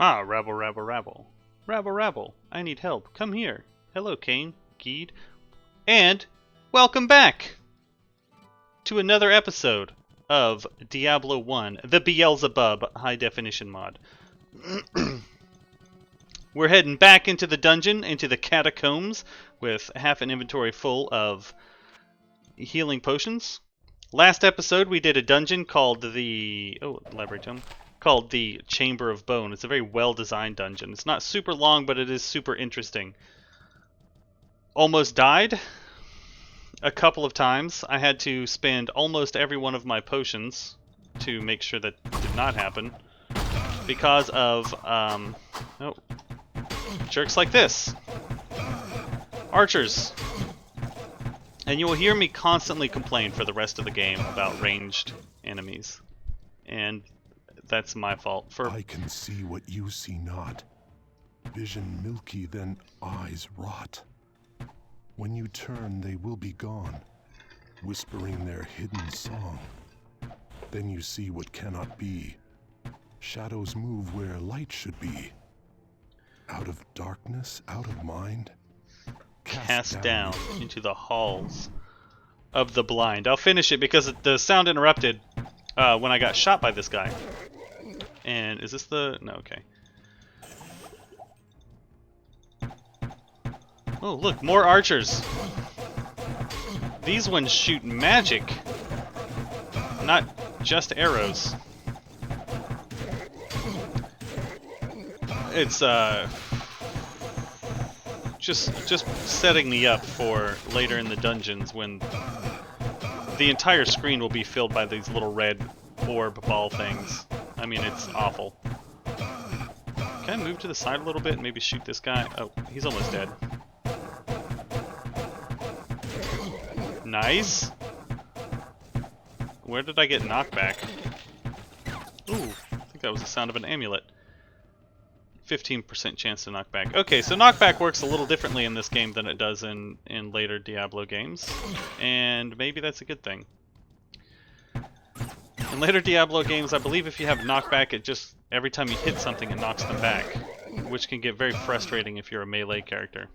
Ah, rabble, rabble, rabble. Rabble, rabble, I need help. Come here. Hello, Kane, Geed. And welcome back to another episode of Diablo 1, the Belzebub high definition mod. We're heading back into the dungeon, into the catacombs, with half an inventory full of healing potions. Last episode we did a dungeon called the... library tome. Called the Chamber of Bone. It's a very well-designed dungeon. It's not super long, but it is super interesting. Almost died a couple of times. I had to spend almost every one of my potions to make sure that did not happen. Because of, jerks like this. Archers. And you will hear me constantly complain for the rest of the game about ranged enemies. And that's my fault. I can see what you see not. Vision milky, then eyes rot. When you turn, they will be gone, whispering their hidden song. Then you see what cannot be. Shadows move where light should be. Out of darkness, out of mind, cast down into the halls of the blind. I'll finish it because the sound interrupted when I got shot by this guy. And is this the... no, okay. Oh, look, more archers. These ones shoot magic, not just arrows. It's just setting me up for later in the dungeons when the entire screen will be filled by these little red orb ball things. I mean, it's awful. Can I move to the side a little bit and maybe shoot this guy? Oh, he's almost dead. Nice. Where did I get knockback? Ooh, I think that was the sound of an amulet. 15% chance to knock back. Okay, so knockback works a little differently in this game than it does in later Diablo games. And maybe that's a good thing. In later Diablo games, I believe if you have knockback, it just, every time you hit something, it knocks them back. Which can get very frustrating if you're a melee character.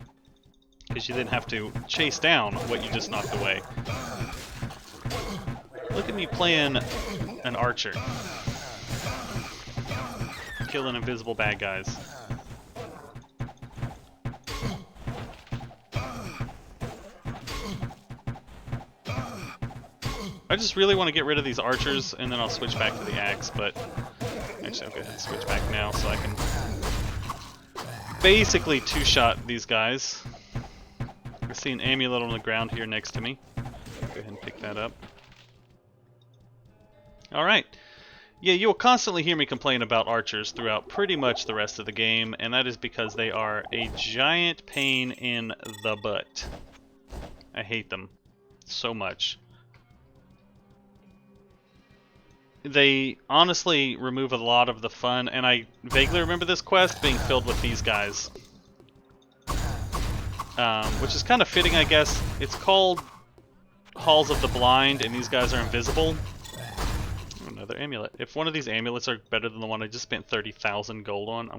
Because you then have to chase down what you just knocked away. Look at me playing an archer. Killing invisible bad guys. I just really want to get rid of these archers, and then I'll switch back to the axe, but... actually, I'll go ahead and switch back now, so I can... basically two-shot these guys. I see an amulet on the ground here next to me. Go ahead and pick that up. Alright. Yeah, you will constantly hear me complain about archers throughout pretty much the rest of the game, and that is because they are a giant pain in the butt. I hate them so much. They honestly remove a lot of the fun, and I vaguely remember this quest being filled with these guys. Which is kind of fitting, I guess. It's called Halls of the Blind, and these guys are invisible. Another amulet. If one of these amulets are better than the one I just spent 30,000 gold on,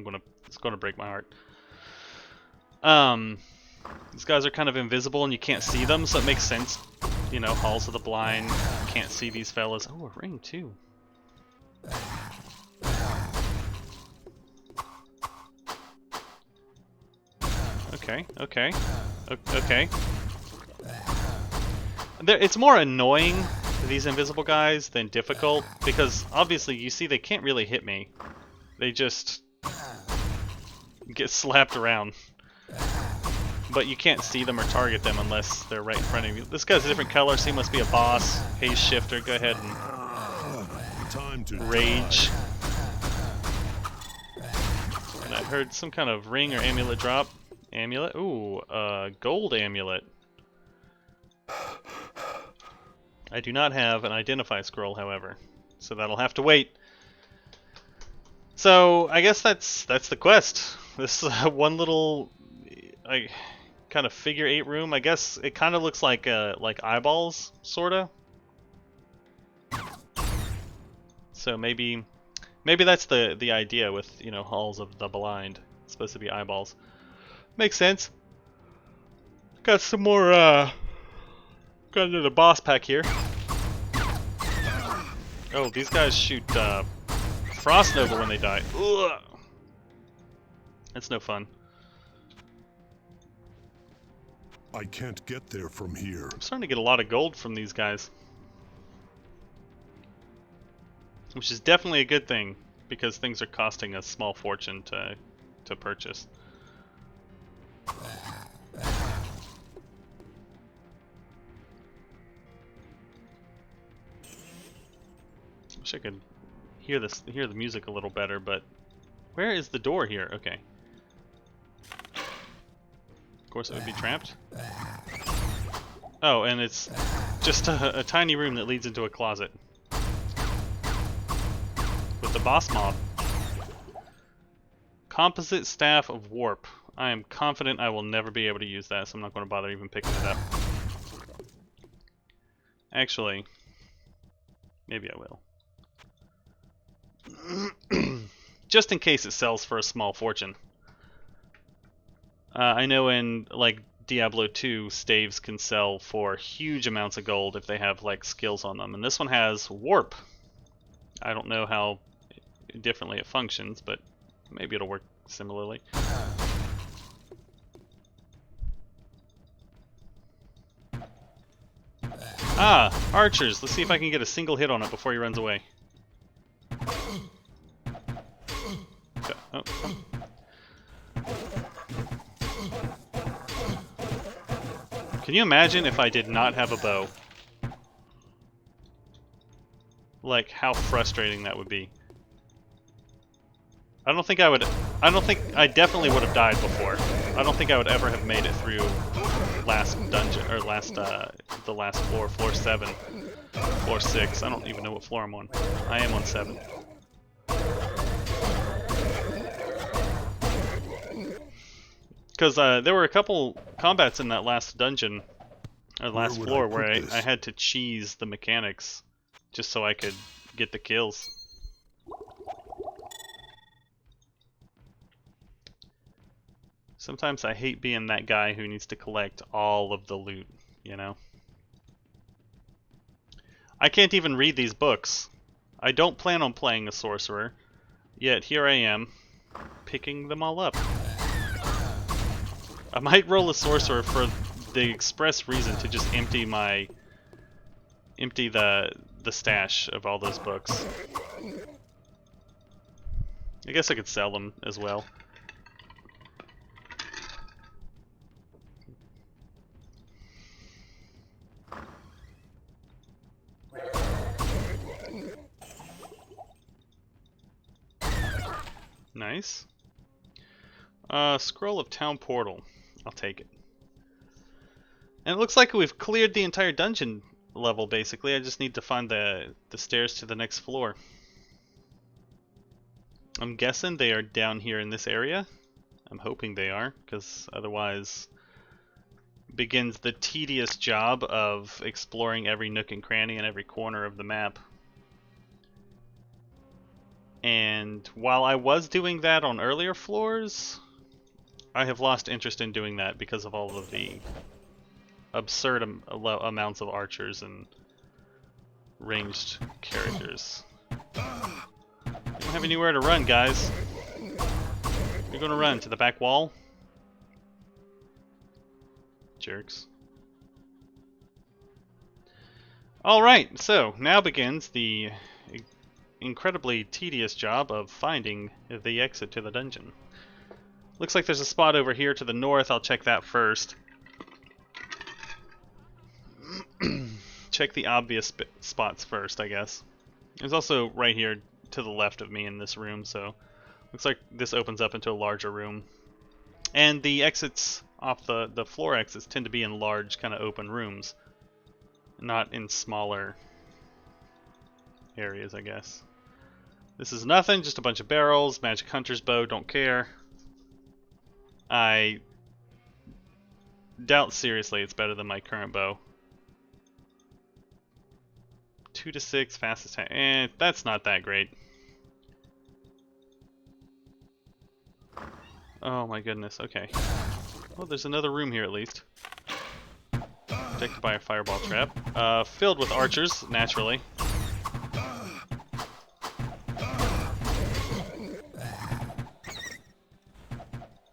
it's gonna break my heart. These guys are kind of invisible and you can't see them, so it makes sense. You know, Halls of the Blind, can't see these fellas. Oh, a ring too. Okay, okay, okay. It's more annoying, these invisible guys, than difficult, because obviously you see they can't really hit me. They just get slapped around. But you can't see them or target them unless they're right in front of you. This guy's a different color, so he must be a boss. Haze shifter, go ahead and rage. And I heard some kind of ring or amulet drop. Amulet? Ooh, gold amulet. I do not have an identify scroll, however, so that'll have to wait. So I guess that's the quest. This one little, kind of figure 8 room. I guess it kind of looks like eyeballs, sorta. So maybe Maybe that's the idea with, you know, Halls of the Blind. It's supposed to be eyeballs. Makes sense. Got some more, got another boss pack here. Oh, these guys shoot, Frost Nova when they die. Ugh. That's no fun. I can't get there from here. I'm starting to get a lot of gold from these guys. Which is definitely a good thing, because things are costing a small fortune to purchase. Wish I could hear the music a little better, but where is the door here? Okay. Of course it would be trapped. Oh, and it's just a tiny room that leads into a closet. With the boss mob. Composite Staff of Warp. I am confident I will never be able to use that, so I'm not going to bother even picking it up. Actually, maybe I will. Just in case it sells for a small fortune. I know in, like, Diablo 2, staves can sell for huge amounts of gold if they have, like, skills on them. And this one has Warp. I don't know how differently it functions, but maybe it'll work similarly. Ah, archers. Let's see if I can get a single hit on it before he runs away. Oh. Can you imagine if I did not have a bow? Like, how frustrating that would be. I definitely would have died before. I don't think I would ever have made it through last dungeon, or the last floor, floor 7, floor 6. I don't even know what floor I'm on. I am on 7. Because there were a couple combats in that last dungeon, or last floor, where I had to cheese the mechanics just so I could get the kills. Sometimes I hate being that guy who needs to collect all of the loot, you know? I can't even read these books. I don't plan on playing a sorcerer, yet here I am, picking them all up. I might roll a sorcerer for the express reason to just empty the stash of all those books. I guess I could sell them as well. Nice. Scroll of Town Portal. I'll take it. And it looks like we've cleared the entire dungeon level, basically. I just need to find the stairs to the next floor. I'm guessing they are down here in this area. I'm hoping they are, because otherwise begins the tedious job of exploring every nook and cranny and every corner of the map. And while I was doing that on earlier floors, I have lost interest in doing that because of all of the absurd amounts of archers and ranged characters. You don't have anywhere to run, guys. You're gonna run to the back wall? Jerks. Alright, so now begins the incredibly tedious job of finding the exit to the dungeon. Looks like there's a spot over here to the north. I'll check that first. Check the obvious spots first, I guess. There's also right here to the left of me in this room, so looks like this opens up into a larger room. And the exits off the floor exits tend to be in large, kind of open rooms, not in smaller areas, I guess. This is nothing, just a bunch of barrels, magic hunter's bow, don't care. I doubt seriously it's better than my current bow. 2 to 6, fast attack. That's not that great. Oh my goodness, okay. Well, there's another room here at least. Protected by a fireball trap. Filled with archers, naturally.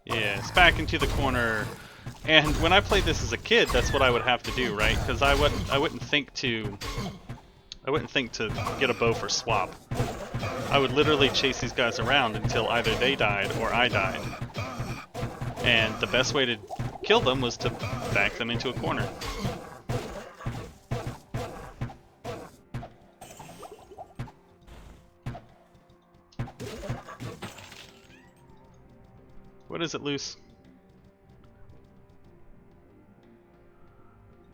Yes, back into the corner. And when I played this as a kid, that's what I would have to do, right? Because I wouldn't think to get a bow for swap. I would literally chase these guys around until either they died or I died. And the best way to kill them was to back them into a corner. What is it, Luce?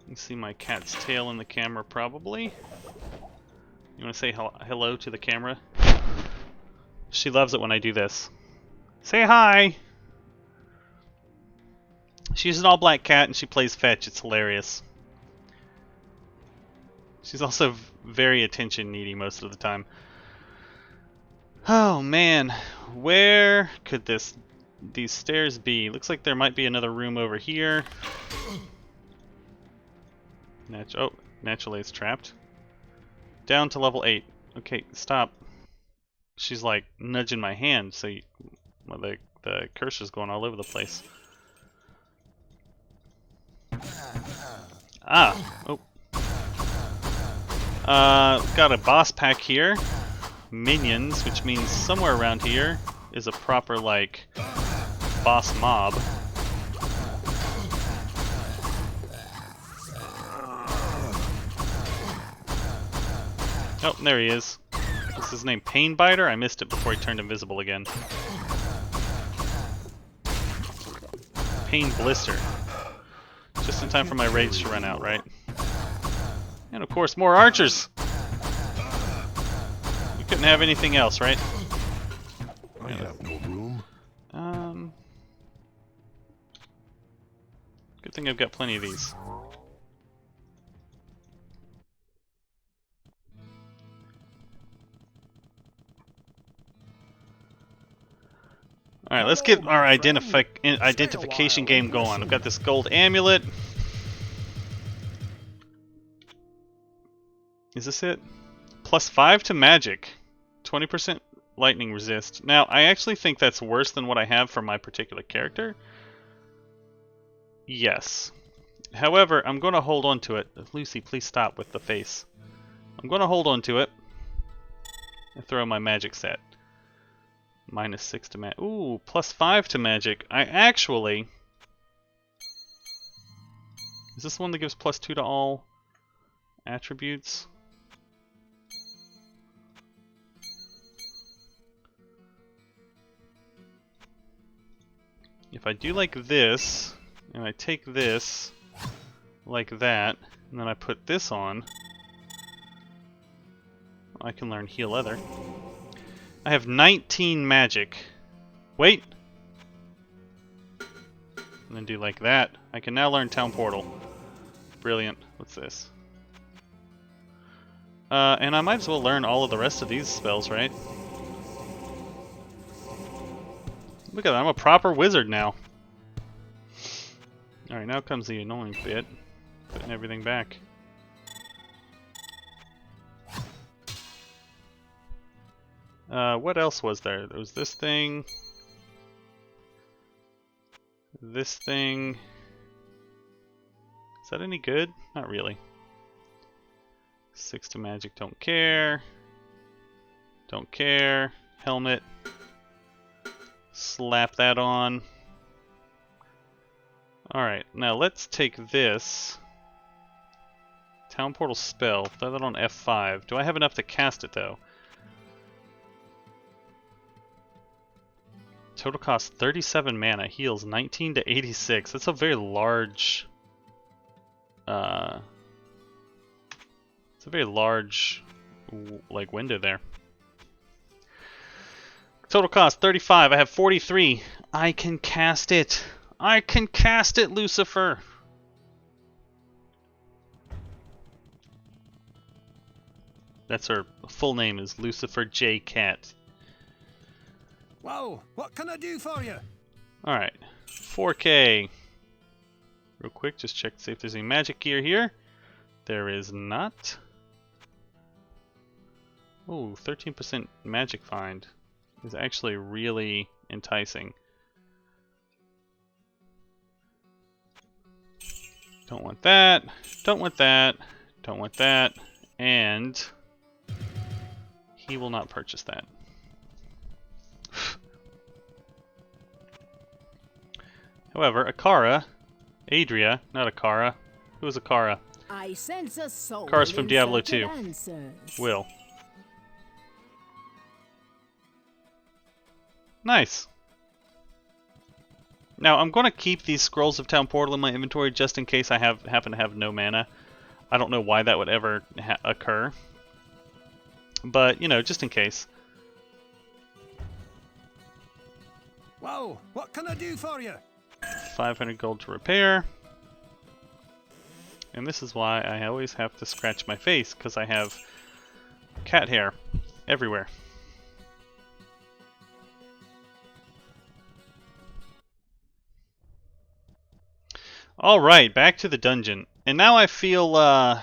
You see my cat's tail in the camera, probably. You want to say hello to the camera? She loves it when I do this. Say hi! She's an all-black cat and she plays fetch. It's hilarious. She's also very attention-needy most of the time. Oh man, where could these stairs be? Looks like there might be another room over here. Naturally it's trapped. Down to level 8. Okay, stop. She's like nudging my hand, so well, the cursor's going all over the place. Ah, oh. Got a boss pack here. Minions, which means somewhere around here is a proper, like, boss mob. Oh, there he is. What's his name? Painbiter? I missed it before he turned invisible again. Pain Blister. Just in time for my rage to run out, right? And of course, more archers! We couldn't have anything else, right? I have no room. Good thing I've got plenty of these. Alright, let's get our identification game going. I've got this gold amulet. Is this it? +5 to magic. 20% lightning resist. Now, I actually think that's worse than what I have for my particular character. Yes. However, I'm going to hold on to it. Lucy, please stop with the face. I'm going to hold on to it and throw my magic set. -6 to magic. Ooh, +5 to magic. I actually... Is this the one that gives +2 to all attributes? If I do like this, and I take this like that, and then I put this on, I can learn Heal Other. I have 19 magic. Wait! And then do like that. I can now learn Town Portal. Brilliant. What's this? And I might as well learn all of the rest of these spells, right? Look at that, I'm a proper wizard now. Alright, now comes the annoying bit. Putting everything back. What else was there? There was this thing. This thing. Is that any good? Not really. 6 to magic, don't care. Don't care. Helmet. Slap that on. Alright, now let's take this. Town Portal spell. Throw that on F5. Do I have enough to cast it though? Total cost 37 mana, heals 19 to 86. That's a very large... it's a very large, like, window there. Total cost 35. I have 43. I can cast it. I can cast it, Lucifer. That's her full name is Lucifer J. Cat. Whoa, what can I do for you? Alright, 4K. Real quick, just check to see if there's any magic gear here. There is not. Oh, 13% magic find is actually really enticing. Don't want that, don't want that, don't want that, and he will not purchase that. However, Akara, Adria, not Akara. Who is Akara? I sense a soul. Akara's from Diablo 2. Answers. Will. Nice. Now, I'm going to keep these Scrolls of Town Portal in my inventory just in case I happen to have no mana. I don't know why that would ever occur. But, you know, just in case. Whoa, what can I do for you? 500 gold to repair. And this is why I always have to scratch my face, because I have cat hair everywhere. Alright, back to the dungeon. And now I feel,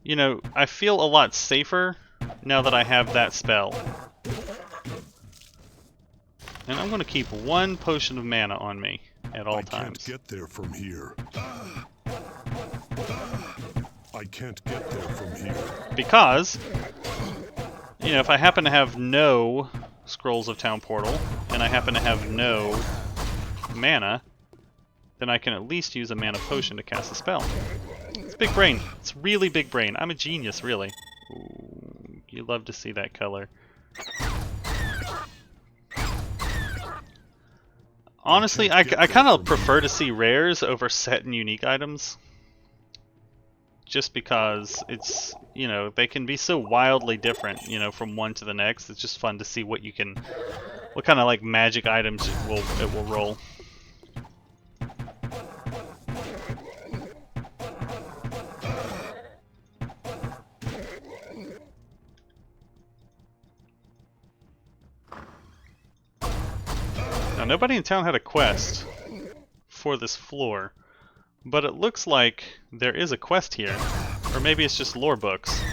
you know, I feel a lot safer now that I have that spell. And I'm going to keep 1 potion of mana on me at all times. I can't get there from here. I can't get there from here. Because, you know, if I happen to have no Scrolls of Town Portal, and I happen to have no mana, then I can at least use a mana potion to cast a spell. It's big brain. It's really big brain. I'm a genius, really. Ooh, you love to see that color. Honestly, I kind of prefer to see rares over set and unique items. Just because it's, you know, they can be so wildly different, you know, from one to the next. It's just fun to see what you can, what kind of like magic items it will roll. Now, nobody in town had a quest for this floor, but it looks like there is a quest here. Or maybe it's just lore books.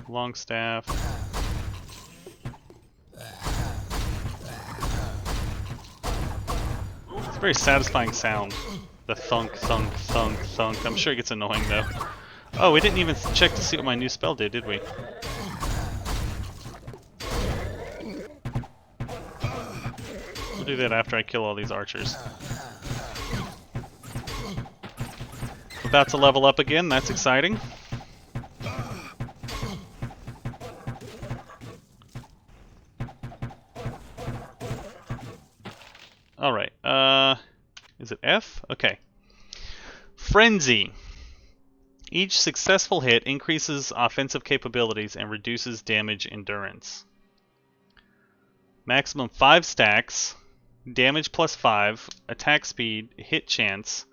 Long staff. It's a very satisfying sound. The thunk, thunk, thunk, thunk. I'm sure it gets annoying though. Oh, we didn't even check to see what my new spell did we? We'll do that after I kill all these archers. About to level up again, that's exciting. Alright, is it F? Okay. Frenzy. Each successful hit increases offensive capabilities and reduces damage endurance. Maximum 5 stacks, damage plus 5, attack speed, hit chance,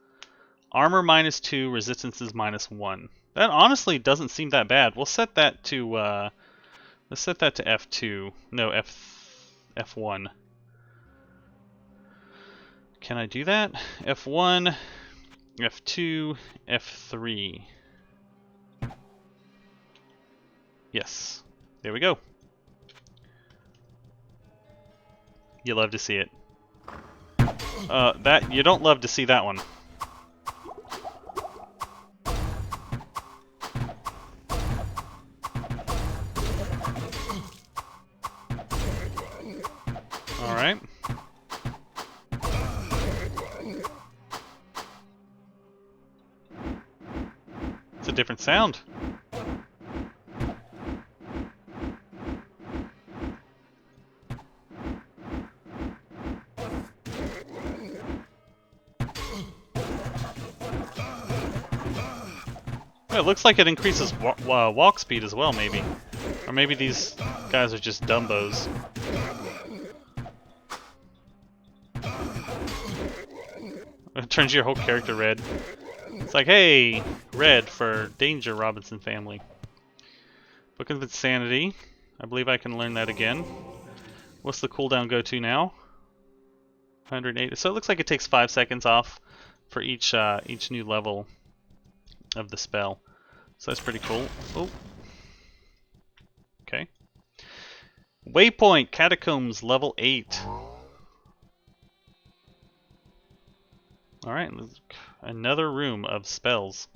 armor minus 2, resistances minus 1. That honestly doesn't seem that bad. We'll set that to, let's set that to F2. No, F1. Can I do that? F1, F2, F3. Yes. There we go. You love to see it. That you don't love to see that one. All right. It's a different sound. It looks like it increases walk speed as well, maybe. Or maybe these guys are just dumbos. It turns your whole character red. It's like, hey, red for danger, Robinson family. Book of Insanity. I believe I can learn that again. What's the cooldown go to now? 180. So it looks like it takes 5 seconds off for each new level of the spell. So that's pretty cool. Oh. Okay. Waypoint Catacombs level 8. Alright, another room of spells.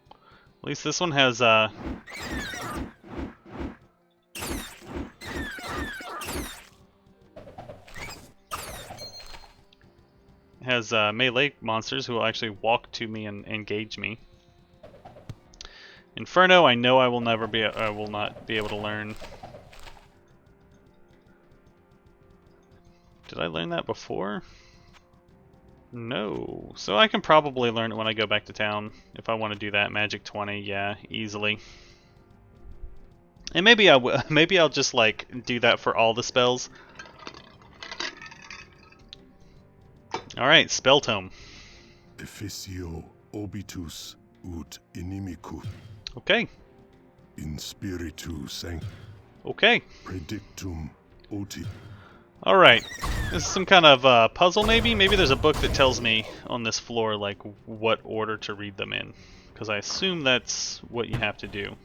At least this one has melee monsters who will actually walk to me and engage me. Inferno, I know I will not be able to learn. Did I learn that before? No. So I can probably learn it when I go back to town if I want to do that. Magic 20, yeah, easily. And maybe I'll just like do that for all the spells. All right, spell tome. Efficio obitus ut inimicut. Okay. In spiritu sanctum. Okay. Predictum oti. All right. This is some kind of puzzle, maybe. Maybe there's a book that tells me on this floor like what order to read them in, because I assume that's what you have to do.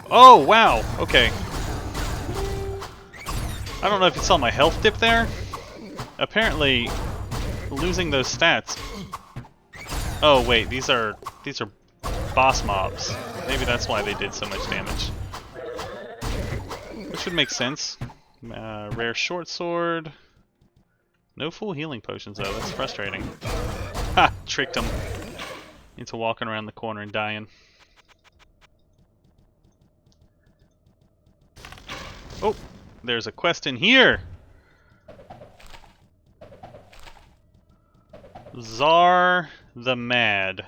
Oh, wow. Okay. I don't know if you saw my health dip there. Apparently, losing those stats. Oh wait, these are boss mobs. Maybe that's why they did so much damage. Which would make sense. Rare short sword. No full healing potions though. That's frustrating. Ha! Tricked him into walking around the corner and dying. Oh, there's a quest in here. Czar the Mad.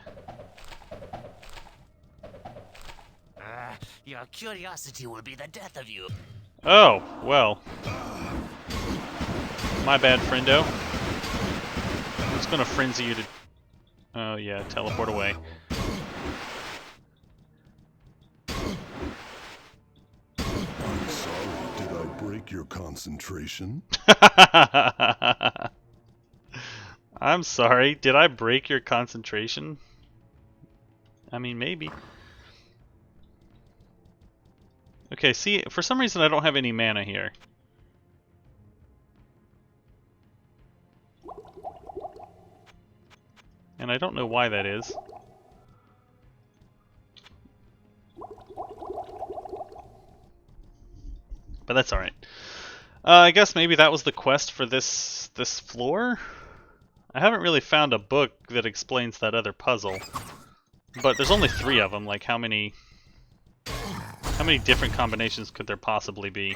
Your curiosity will be the death of you. Oh, well. My bad, friendo. I'm just gonna frenzy you to... Oh yeah, teleport away. I'm sorry, did I break your concentration? I'm sorry, did I break your concentration? I mean, maybe. Okay, see, for some reason I don't have any mana here. And I don't know why that is. But that's alright. I guess maybe that was the quest for this floor? I haven't really found a book that explains that other puzzle. But there's only 3 of them, like how many different combinations could there possibly be?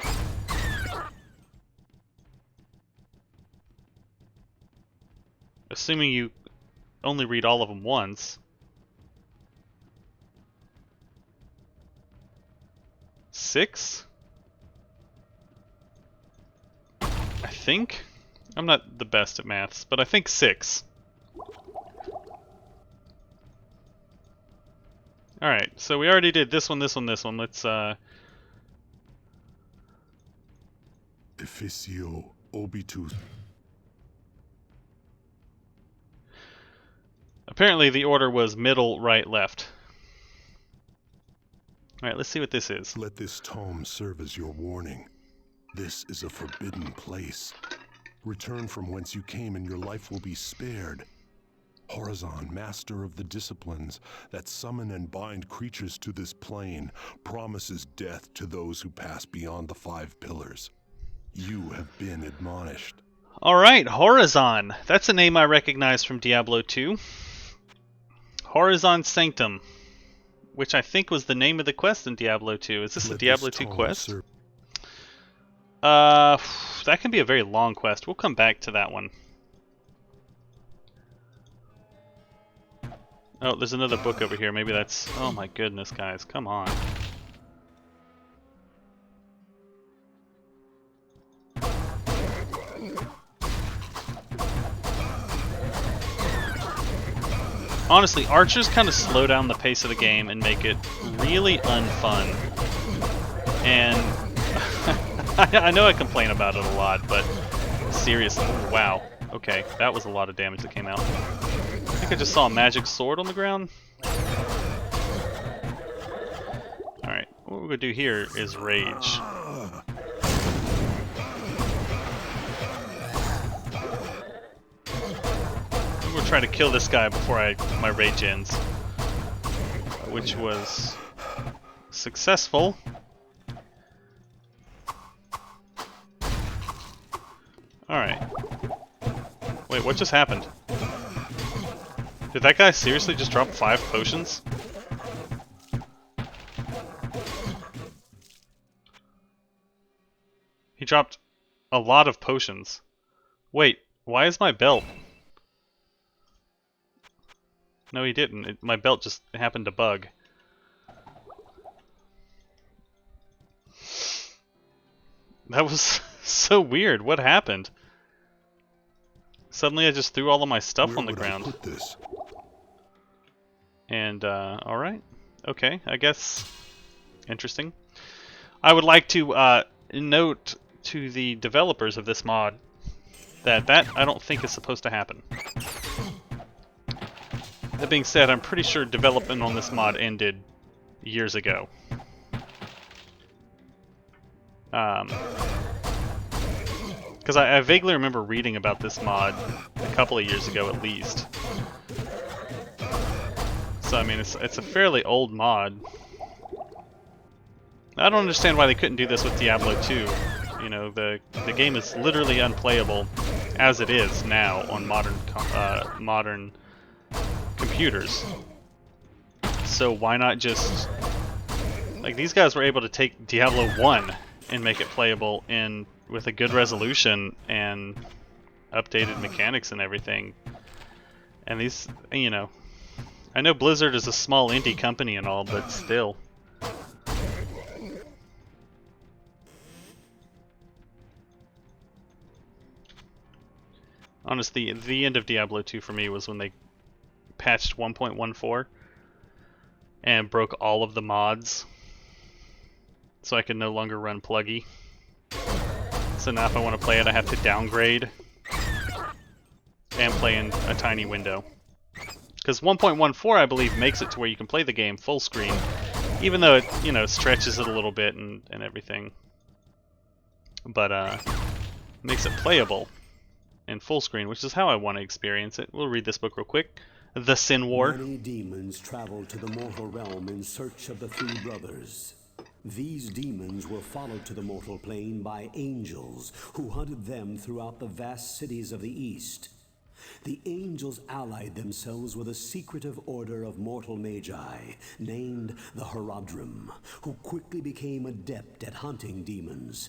Assuming you only read all of them once. 6? I think? I'm not the best at maths, but I think 6. Alright, so we already did this one, this one, this one. Let's, Efficio obitus. Apparently the order was middle, right, left. Alright, let's see what this is. Let this tome serve as your warning. This is a forbidden place. Return from whence you came and your life will be spared. Horizon, master of the disciplines that summon and bind creatures to this plane, promises death to those who pass beyond the 5 pillars. You have been admonished. Alright, Horizon. That's a name I recognize from Diablo 2. Horizon Sanctum, which I think was the name of the quest in Diablo 2. Is this a Diablo 2 quest? That can be a very long quest. We'll come back to that one. Oh, there's another book over here. Maybe that's... Oh my goodness, guys. Come on. Honestly, archers kind of slow down the pace of the game and make it really unfun. And I know I complain about it a lot, but seriously, wow. Okay, that was a lot of damage that came out. I think I just saw a magic sword on the ground. Alright, what we're going to do here is rage. We'll try to kill this guy before my rage ends, which was successful. Alright. Wait, what just happened? Did that guy seriously just drop 5 potions? He dropped a lot of potions. Wait, why is my belt? No, he didn't. My belt just happened to bug. That was so weird. What happened? Suddenly I just threw all of my stuff on the ground. Where would I put this? And, alright. Okay, I guess. Interesting. I would like to note to the developers of this mod that I don't think is supposed to happen. That being said, I'm pretty sure development on this mod ended years ago. Because I vaguely remember reading about this mod a couple of years ago at least. So I mean, it's a fairly old mod. I don't understand why they couldn't do this with Diablo 2. You know, the game is literally unplayable as it is now on modern computers. So why not just, like, these guys were able to take Diablo 1 and make it playable with a good resolution and updated mechanics and everything. And these, you know, I know Blizzard is a small indie company and all, but still. Honestly, the end of Diablo 2 for me was when they patched 1.14 and broke all of the mods, so I could no longer run Pluggy. So now if I want to play it, I have to downgrade and play in a tiny window. Because 1.14, I believe, makes it to where you can play the game full screen, even though it, you know, stretches it a little bit and everything. But makes it playable in full screen, which is how I want to experience it. We'll read this book real quick. The Sin War. Many demons traveled to the mortal realm in search of the 3 brothers. These demons were followed to the mortal plane by angels who hunted them throughout the vast cities of the East. The angels allied themselves with a secretive order of mortal magi named the Horadrim, who quickly became adept at hunting demons.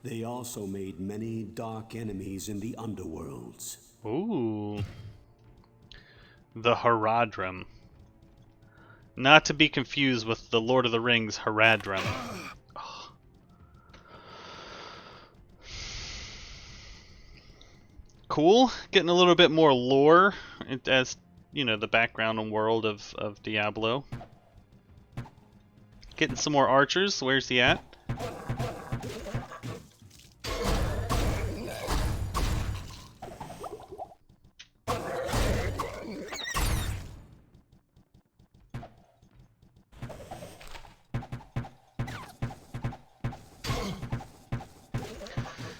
They also made many dark enemies in the underworlds. Ooh. The Horadrim. Not to be confused with the Lord of the Rings Horadrim. Oh. Cool. Getting a little bit more lore as, you know, the background and world of Diablo. Getting some more archers. Where's he at?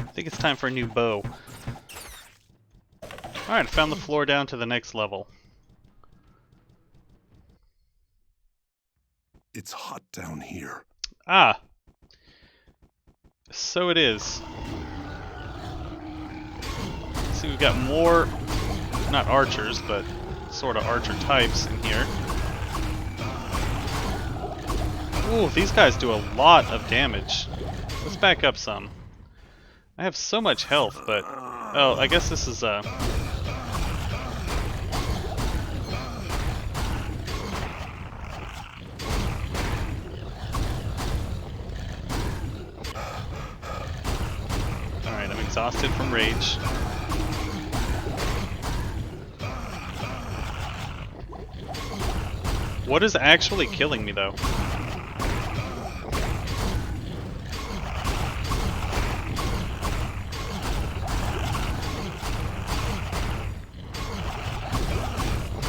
I think it's time for a new bow. Alright, found the floor down to the next level. It's hot down here. Ah! So it is. See, we've got more, not archers, but sort of archer types in here. Ooh, these guys do a lot of damage. Let's back up some. I have so much health, but... Oh, I guess this is, Alright, I'm exhausted from rage. What is actually killing me, though?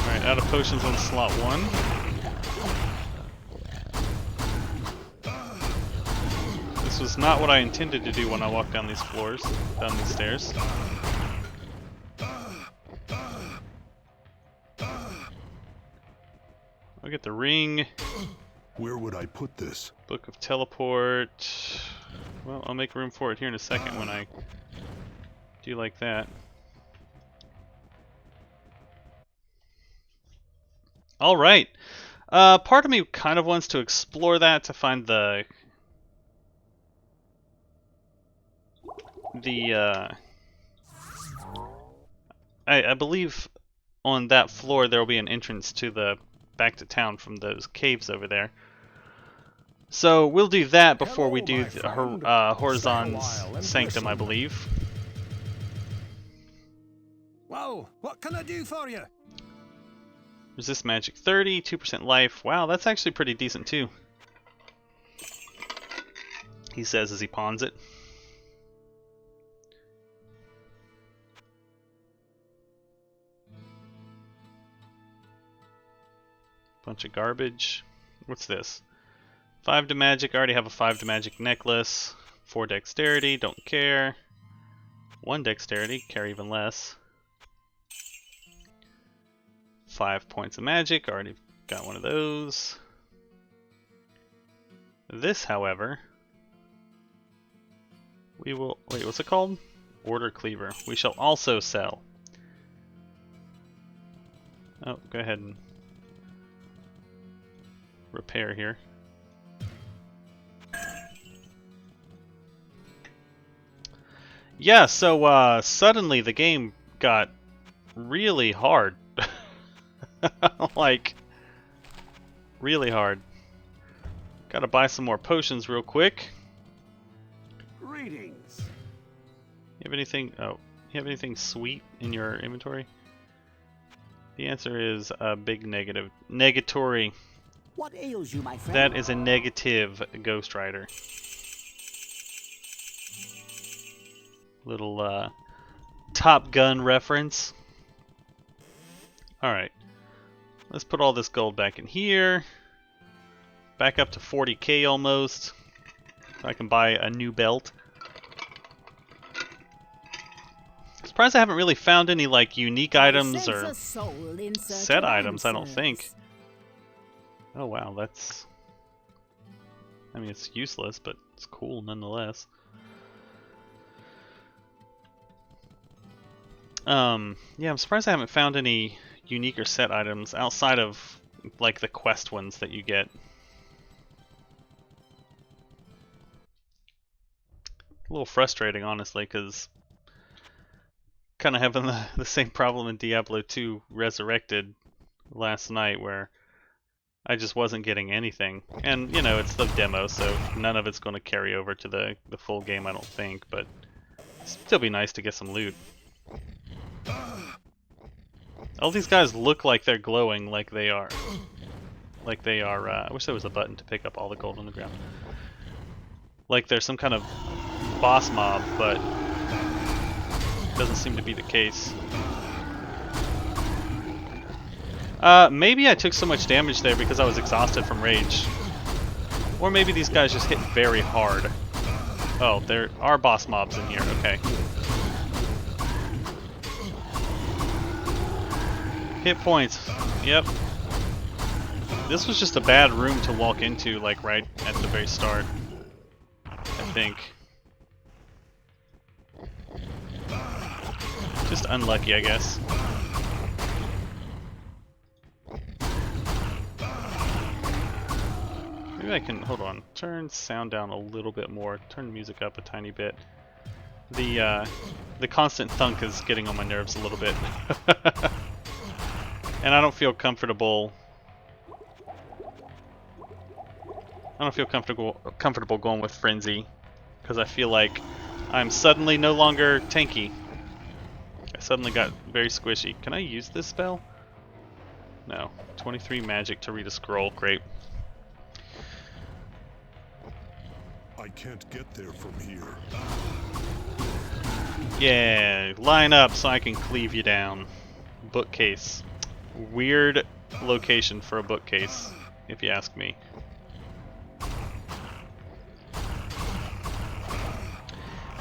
Alright, out of potions on slot 1. This was not what I intended to do when I walked down these floors, down these stairs. I'll get the ring. Where would I put this? Book of Teleport. Well, I'll make room for it here in a second when I do like that. Alright. Part of me kind of wants to explore that to find I believe on that floor there will be an entrance to the back to town from those caves over there. So we'll do that before we do Horizon's Sanctum, I believe. Whoa, what can I do for you? Resist magic 30, 2% life. Wow, that's actually pretty decent too. He says as he pawns it. Bunch of garbage. What's this? 5 to magic. I already have a 5 to magic necklace. 4 dexterity. Don't care. 1 dexterity. Care even less. 5 points of magic. Already got one of those. This, however, we will... Wait, what's it called? Order Cleaver. We shall also sell. Oh, go ahead and repair here. Yeah, so suddenly the game got really hard. Like, really hard. Gotta buy some more potions real quick. Greetings. You have anything? Oh, you have anything sweet in your inventory? The answer is a big negative. Negatory. What ails you, my friend? That is a negative, Ghost Rider. Little Top Gun reference. Alright. Let's put all this gold back in here. Back up to 40k almost. So I can buy a new belt. Surprised I haven't really found any like unique items or set items, I don't think. Oh wow, that's... I mean, it's useless, but it's cool nonetheless. Yeah, I'm surprised I haven't found any unique or set items outside of like the quest ones that you get. A little frustrating, honestly, because kind of having the same problem in Diablo 2 Resurrected last night, where I just wasn't getting anything. And, you know, it's the demo, so none of it's going to carry over to the full game, I don't think, but it'd still be nice to get some loot. All these guys look like they're glowing like they are. Like they are, I wish there was a button to pick up all the gold on the ground. Like they're some kind of boss mob, but doesn't seem to be the case. Maybe I took so much damage there because I was exhausted from rage. Or maybe these guys just hit very hard. Oh, there are boss mobs in here, okay. Hit points, yep. This was just a bad room to walk into, like right at the very start, I think. Just unlucky, I guess. Maybe I can, hold on, turn sound down a little bit more, turn music up a tiny bit. The constant thunk is getting on my nerves a little bit. And I don't feel comfortable. I don't feel comfortable going with Frenzy, because I feel like I'm suddenly no longer tanky. I suddenly got very squishy. Can I use this spell? No. 23 magic to read a scroll. Great. I can't get there from here. Yeah, line up so I can cleave you down. Bookcase. Weird location for a bookcase, if you ask me.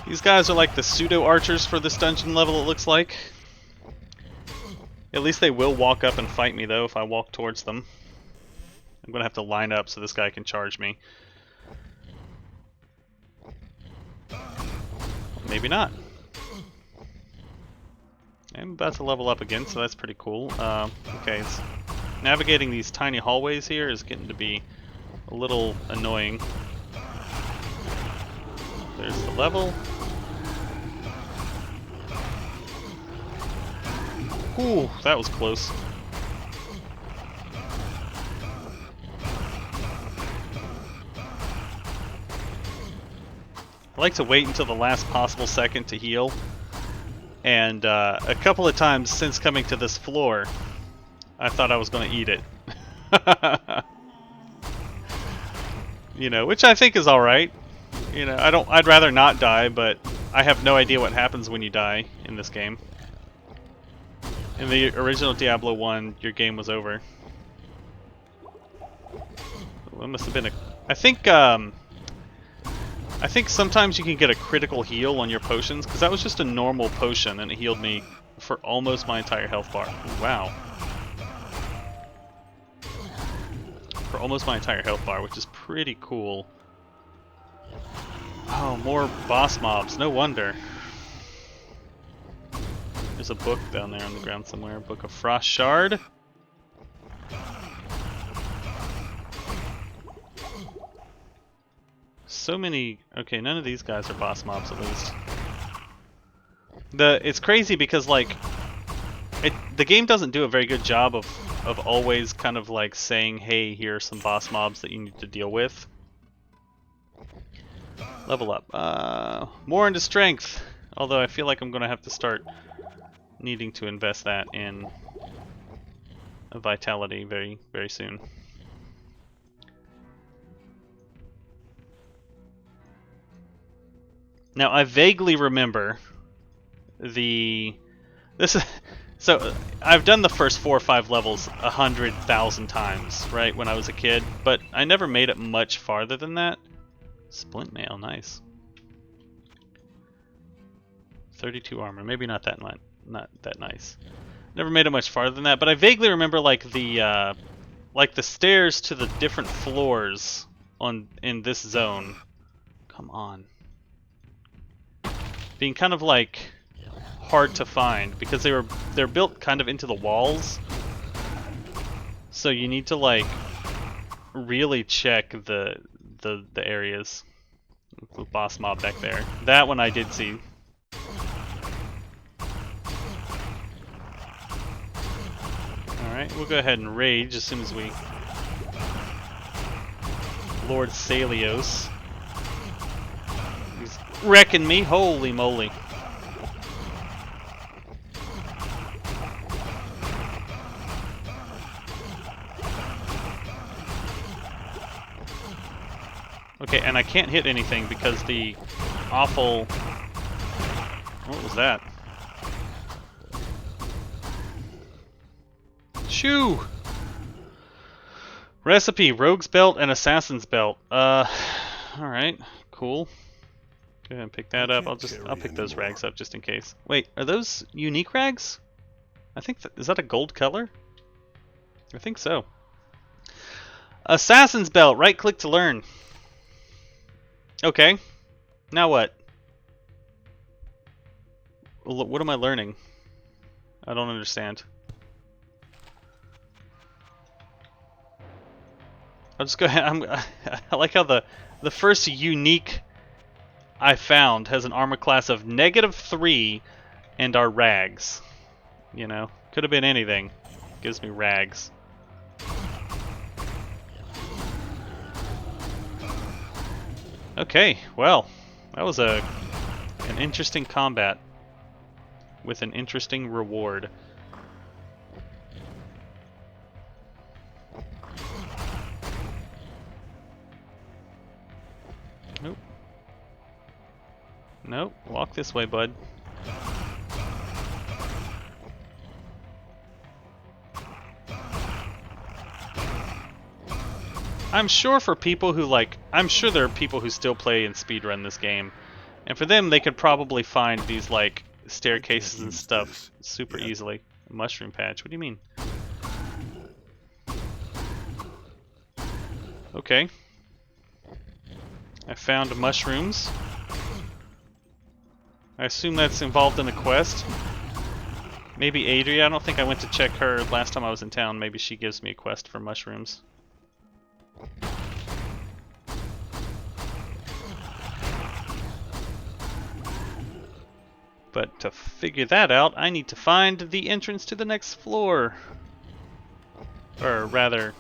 These guys are like the pseudo archers for this dungeon level, it looks like. At least they will walk up and fight me though if I walk towards them. I'm gonna have to line up so this guy can charge me. Maybe not. I'm about to level up again, so that's pretty cool. Okay, navigating these tiny hallways here is getting to be a little annoying. There's the level. Ooh, that was close. I like to wait until the last possible second to heal. And a couple of times since coming to this floor, I thought I was going to eat it. You know, which I think is alright. You know, I'd rather not die, but I have no idea what happens when you die in this game. In the original Diablo 1, your game was over. Well, it must have been a... I think sometimes you can get a critical heal on your potions, because that was just a normal potion, and it healed me for almost my entire health bar. Wow. For almost my entire health bar, which is pretty cool. Oh, more boss mobs. No wonder. There's a book down there on the ground somewhere. Book of Frost Shard. So many... Okay, none of these guys are boss mobs, at least. It's crazy because, like... the game doesn't do a very good job of always kind of, like, saying, hey, here are some boss mobs that you need to deal with. Level up. More into strength. Although I feel like I'm going to have to start needing to invest that in a vitality very, very soon. Now I vaguely remember so I've done the first 4 or 5 levels 100,000 times, right, when I was a kid, but I never made it much farther than that. Splint mail, nice. 32 armor, maybe not that nice. Never made it much farther than that, but I vaguely remember like the stairs to the different floors in this zone. Come on. Being kind of like hard to find because they're built kind of into the walls. So you need to like really check the areas. The boss mob back there. That one I did see. Alright, we'll go ahead and rage as soon as we... Lord Salios. He's wrecking me, holy moly. Okay, and I can't hit anything because the awful... What was that? Shoo! Recipe, Rogue's Belt and Assassin's Belt. Alright, cool. Go ahead and pick that up. I'll pick those rags up just in case. Wait, are those unique rags? I think is that a gold color? I think so. Assassin's Belt, right click to learn. Okay. Now what? What am I learning? I don't understand. I'll just go ahead. I like how the first unique I found has an armor class of -3 and are rags. You know, could have been anything. Gives me rags. Okay, well, that was an interesting combat with an interesting reward. Back this way, bud. I'm sure for people who I'm sure there are people who still play and speedrun this game. And for them, they could probably find these, like, staircases and stuff super easily. Mushroom patch, what do you mean? Okay. I found mushrooms. I assume that's involved in a quest. Maybe Adria, I don't think I went to check her last time I was in town. Maybe she gives me a quest for mushrooms. But to figure that out, I need to find the entrance to the next floor. Or rather,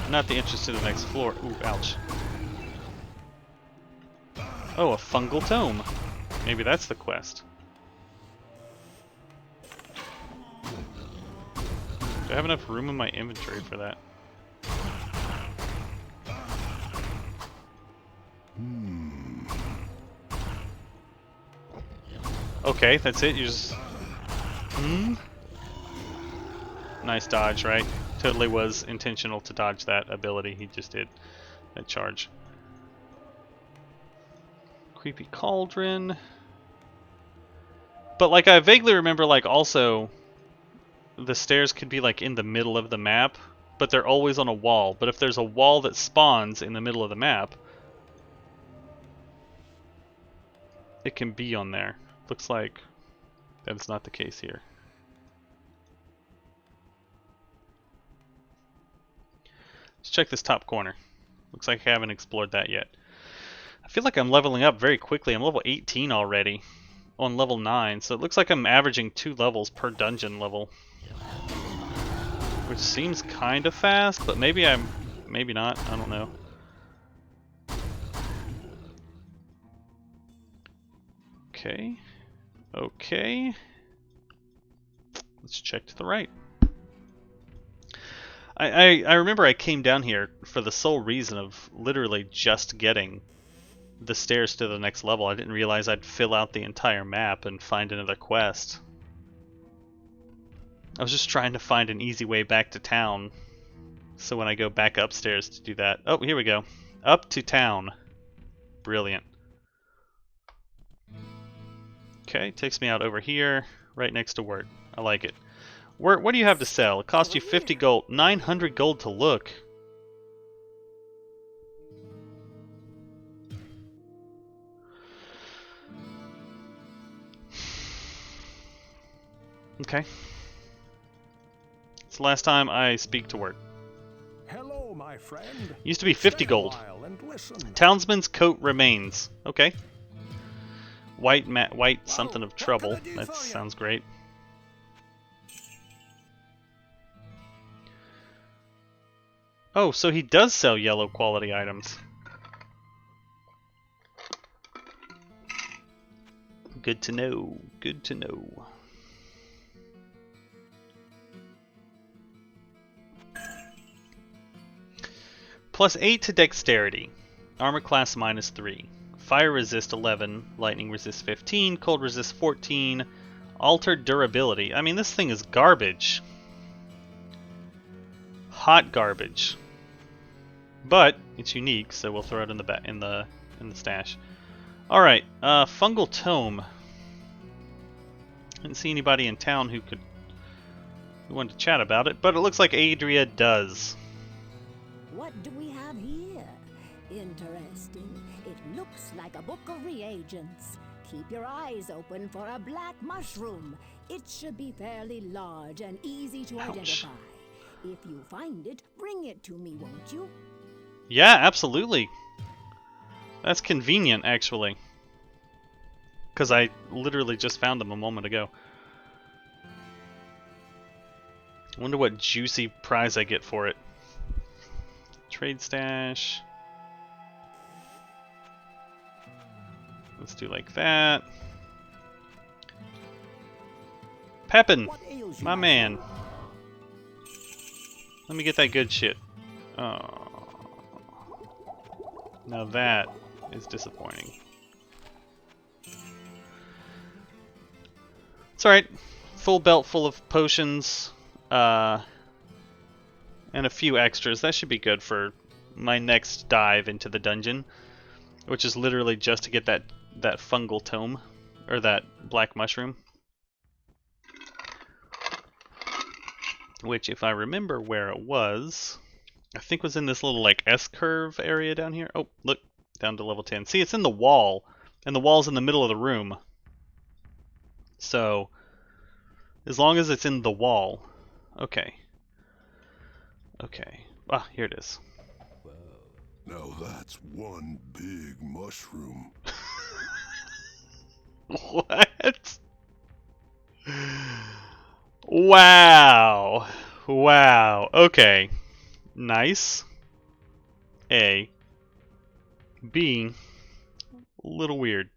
not the entrance to the next floor. Ooh, ouch. Oh, a fungal tome. Maybe that's the quest. Do I have enough room in my inventory for that? Okay, that's it. You just... Nice dodge, right? Totally was intentional to dodge that ability he just did. That charge. Creepy cauldron. But like I vaguely remember like also the stairs could be like in the middle of the map, but they're always on a wall. But if there's a wall that spawns in the middle of the map, it can be on there. Looks like that's not the case here. Let's check this top corner. Looks like I haven't explored that yet. I feel like I'm leveling up very quickly. I'm level 18 already on level 9, so it looks like I'm averaging 2 levels per dungeon level. Which seems kind of fast, but maybe not, I don't know. Okay. Okay. Let's check to the right. I remember I came down here for the sole reason of literally just getting the stairs to the next level. I didn't realize I'd fill out the entire map and find another quest. I was just trying to find an easy way back to town, so when I go back upstairs to do that... Oh, here we go. Up to town. Brilliant. Okay, takes me out over here, right next to Wirt. I like it. Wirt, what do you have to sell? It costs you 50 gold, 900 gold to look. Okay. It's the last time I speak to Wirt. Hello, my friend. Used to be 50 gold. Townsman's coat remains. Okay. White something of trouble. That sounds great. Oh, so he does sell yellow quality items. Good to know. Good to know. Plus 8 to dexterity. Armor class minus 3. Fire resist 11. Lightning resist 15. Cold resist 14. Altered durability. I mean, this thing is garbage. Hot garbage. But it's unique, so we'll throw it in the stash. All right, fungal tome. Didn't see anybody in town who wanted to chat about it, but it looks like Adria does. What do we have here? Interesting. It looks like a book of reagents. Keep your eyes open for a black mushroom. It should be fairly large and easy to identify. If you find it, bring it to me, won't you? Yeah, absolutely. That's convenient, actually. Because I literally just found them a moment ago. I wonder what juicy prize I get for it. Trade stash. Let's do like that. Pepin, my man. Let me get that good shit. Oh. Now that is disappointing. It's alright. Full belt full of potions, and a few extras. That should be good for my next dive into the dungeon, which is literally just to get that fungal tome, or that black mushroom. Which, if I remember where it was, I think was in this little like S-curve area down here. Oh, look, down to level 10. See, it's in the wall, and the wall's in the middle of the room. So, as long as it's in the wall. Okay. Okay. Ah, here it is. Now that's one big mushroom. What? Wow. Wow. Okay. Nice. A. B. A little weird.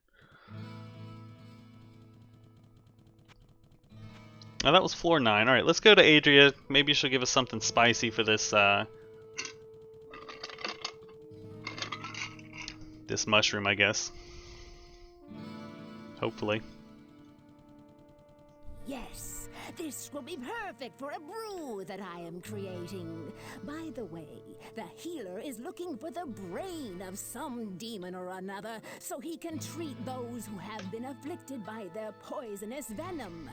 Oh, that was floor 9. Alright, let's go to Adria. Maybe she'll give us something spicy for this, this mushroom, I guess. Hopefully. Yes, this will be perfect for a brew that I am creating. By the way, the healer is looking for the brain of some demon or another so he can treat those who have been afflicted by their poisonous venom.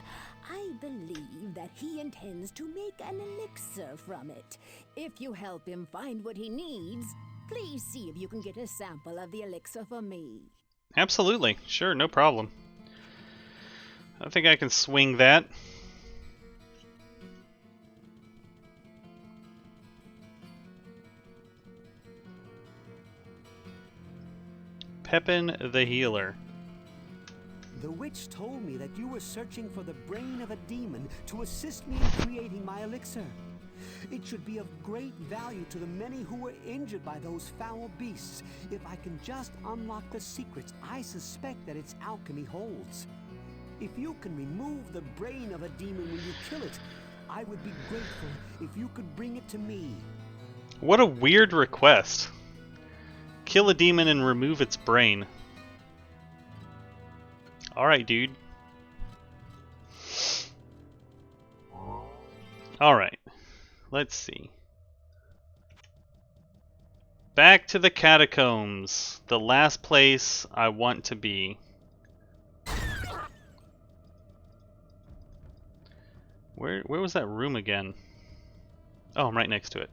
I believe that he intends to make an elixir from it. If you help him find what he needs, please see if you can get a sample of the elixir for me. Absolutely. Sure, no problem. I think I can swing that. Pepin the Healer. The witch told me that you were searching for the brain of a demon to assist me in creating my elixir. It should be of great value to the many who were injured by those foul beasts. If I can just unlock the secrets I suspect that its alchemy holds. If you can remove the brain of a demon when you kill it, I would be grateful if you could bring it to me. What a weird request. Kill a demon and remove its brain. Alright, dude. Alright. Let's see. Back to the catacombs. The last place I want to be. Where was that room again? Oh, I'm right next to it.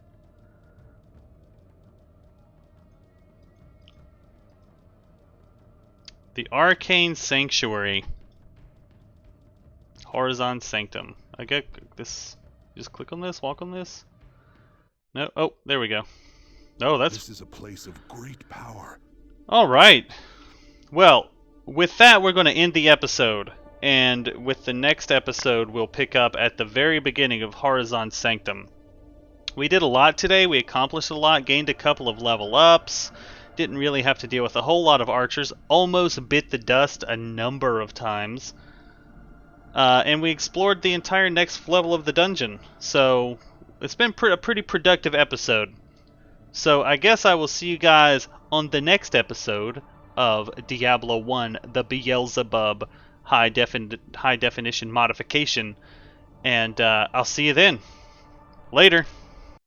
The Arcane Sanctuary. Horizon Sanctum. I get this. Just click on this, walk on this. No, oh, there we go. Oh, This is a place of great power. Alright. Well, with that, we're going to end the episode. And with the next episode, we'll pick up at the very beginning of Horizon Sanctum. We did a lot today. We accomplished a lot, gained a couple of level ups. Didn't really have to deal with a whole lot of archers. Almost bit the dust a number of times. And we explored the entire next level of the dungeon. So, it's been a pretty productive episode. So, I guess I will see you guys on the next episode of Diablo 1, the Belzebub high definition modification. And I'll see you then. Later.